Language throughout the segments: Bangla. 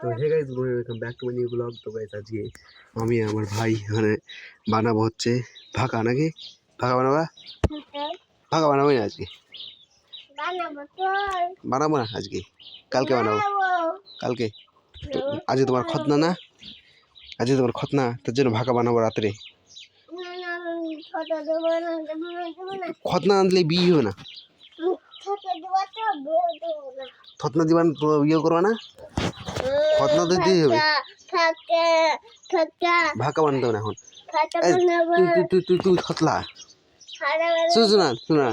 তো hey guys, welcome back to my new blog. তো গাইস আজকে আমি আমার ভাই এখানে বানাবো হচ্ছে ভাকা, নাকি ভাকা বানাবা? ভাকা বানাবোই না আজকে, বানাবো না আজকে, কালকে বানাবো, কালকে। তো আজকে তোমার খতনা না, আজকে তোমার খতনা, তার জন্য ভাকা বানাবো রাত্রে। খতনা আনলে বিয়ে হবে না, খতনা দিবা না তো ইয়ে করবা না, খতনা তো দিতেই হবে, ভাকা বানাতে হবে না এখন। তুই তুই তুই খতলা, শোনা শোনা, শোনা,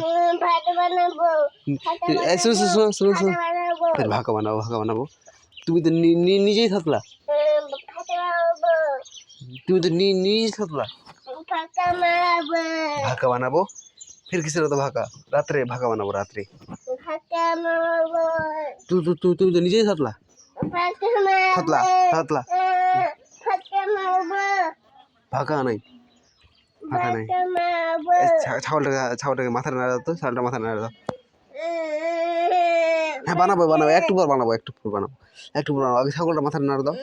ভাকা বানাবো, ভাকা বানাবো। তুমি তো নিজেই থাকলা, তুমি তো নিজেই থাকলা। ভাকা বানাবো, ফির কিসের তো ভাকা, রাত্রে ভাকা বানাবো রাত্রে। তুমি তো নিজেই থাকলা, থাকলা থাকলা, ভাকা নাই, ভাকা নাই। ছাগলটাকে মাথায় নাড়া দাও তো, ছাগলটা মাথায় নাড়া দাও। হ্যাঁ বানাবো বানাবো, একটু পর বানাবো, একটু পর বানাবো, একটু পর বানাবো। আগে ছাগলটা মাথায় নাড়া দাও।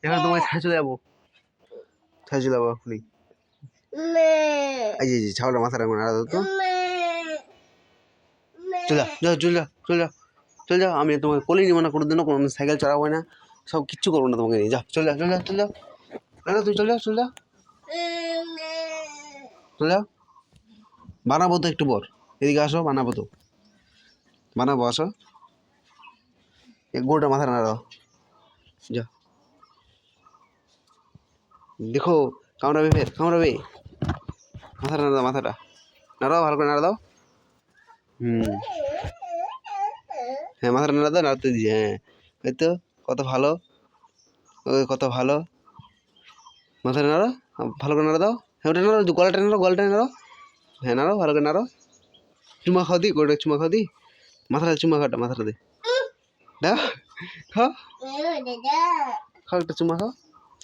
এবার তোমায় ছাড়ে চলে যাবো, ছাড়ে চলে যাবো এখনই। এই যে ছাগলটা মাথায় নাড়া দাও তো। চলে যাও চলে যাও চলে যাও চলে যাও, আমি তোমাকে কোলে নিবো না কোনোদিনও, কোনো সাইকেল চালাবো না, সব কিচ্ছু করবো না তোমাকে নিয়ে। যাও চলে যাও চলে যাও চলে যাও, তুমি চলে যাও চলে যাও চলে যাও। বানাবো তো একটু পর, এদিকে আসো, বানাবো তো, বানাবো, আসো। এক গোটা মাথা নাড়াও, যাও। দেখো কামড়াবে, ফের কামড়াবে, মাথাটা নাড়া দাও, মাথাটা নাড়াও, ভালো করে নাড়া দাও। হ্যাঁ মাথাটা নাড়া দাও, নাড়াতে দিই, হ্যাঁ এই তো, কত ভালো, ওই কত ভালো। মাথাটা নাড়ো, ভালো করে নাড়া দাও। হ্যাঁ ওটা নাড়ো, গলাটা নাড়ো, গলাটা নাড়ো, হ্যাঁ নাড়ো, ভালো করে নাড়ো। চুমা খাও দি, গোটা চুমা খাও দি, মাথাটা চুমা খাওটা, মাথাটা দে, দাও খাও, খাও একটা চুমা খাও,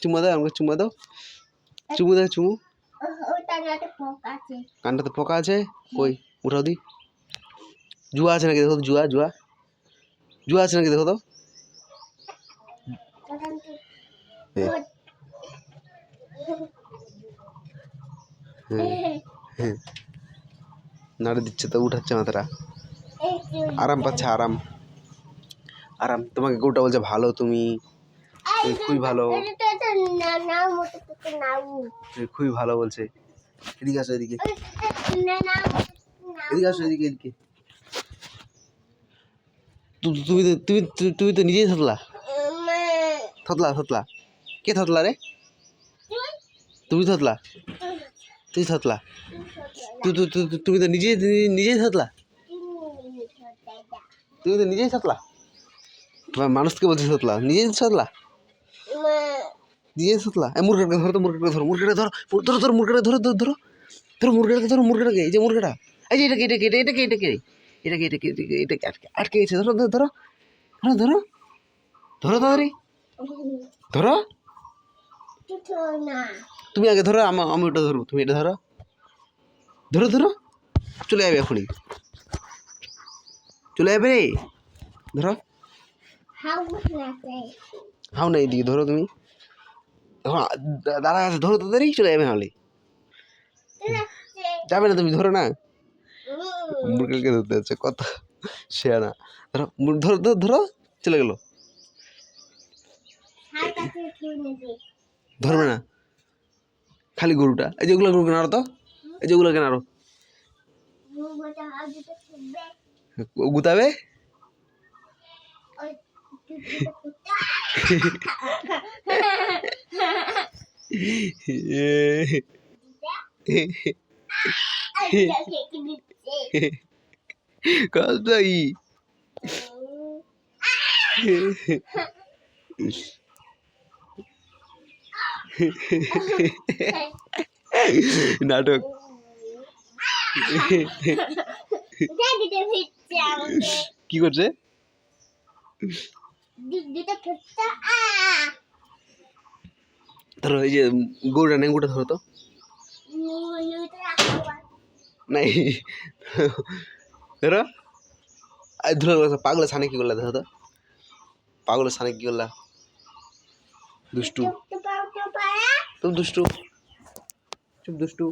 চুমা দাও আমাকে, চুমা দাও, চুমু দাও, চুমু। কানটাতে পোকা আছে, কই উঠাও দি। জুয়া আছে নাকি দেখো, জুয়া জুয়া জুয়া আছে নাকি দেখো তো। নাড়ে দিচ্ছে তো, উঠাচ্ছে মাথাটা, আরাম পাচ্ছে, আরাম আরাম। তোমাকে গোটা বলছে ভালো, তুমি খুবই ভালো, খুবই ভালো বলছে। এদিকে আসো, এদিকে এদিকে আসো, এদিকে এদিকে। তুমি তো তুমি তুমি তো নিজেই থাকলা, থাকলা থাকলা, কে থাকলা রে? তুমি থাকলা, তুই থাকলা, তুমি তো নিজেই নিজেই থাকলা, তুমি তো নিজেই থাকলা। তোমার মানুষকে বলছিস থাকলা, নিজেই থাকলা, নিজেই থাকলা। মুরগাটাকে ধরো তো, মুরগাটাকে ধরো, মুরগাটা ধরো, ধরো ধরো, মুরগাটা ধরো ধরো ধরো ধরো, মুরগাটাকে ধরো, মুরগাটাকে, এই যে মুরগাটা, এই যে এটাকে এটাকে এটাকে এটাকে এটাকে এটাকে এটাকে এটাকে আটকে আটকে গেছে, ধরো ধরো ধরো ধরো ধরো ধরো তাড়াতাড়ি ধরো। তুমি আগে ধরো, আমি ওটা ধরবো, তুমি এটা ধরো, ধরো ধরো, চলে যাবে এখনই, চলে যাবে রে, ধরো। হাও না, এইদিকে ধরো তুমি, দাঁড়া আছে, ধরো তাড়াতাড়ি, চলে যাবে, নাহলে যাবে না, তুমি ধরো না। মুরগিকে ধরতে হচ্ছে, কত শেয়ানা, ধরো ধরো ধরো ধরো, চলে গেল, ধরবে না খালি গরুটা। এই যেগুলো গরুকে নাড়ো তো, এই যেগুলোকে নাড়ো, গুতাবে। কতই নাটক। কি করছে? ধরো এই যে গরুটা, নেঙ্গুটা ধরো তো, নাই ধরো, ধুলো পাগলের সানে কি করলা দেখো তো পাগলের সানে কি করলা দুষ্টু তুমি দুষ্টু চুপ দুষ্টু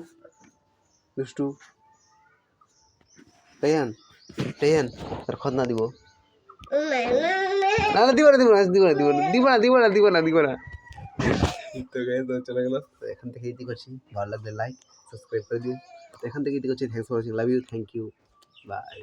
দুষ্টু রেহান রেহান তার খতনা দিব না না দিব না দিব না দিব না দিব না দিব না দিব না দিব না তো গাইস চলে গেল তো এখান থেকে ইতি করছি ভালো লাগলে লাইক সাবস্ক্রাইব করে দিন তো এখান থেকে ইতি করছি thanks for watching love you thank you by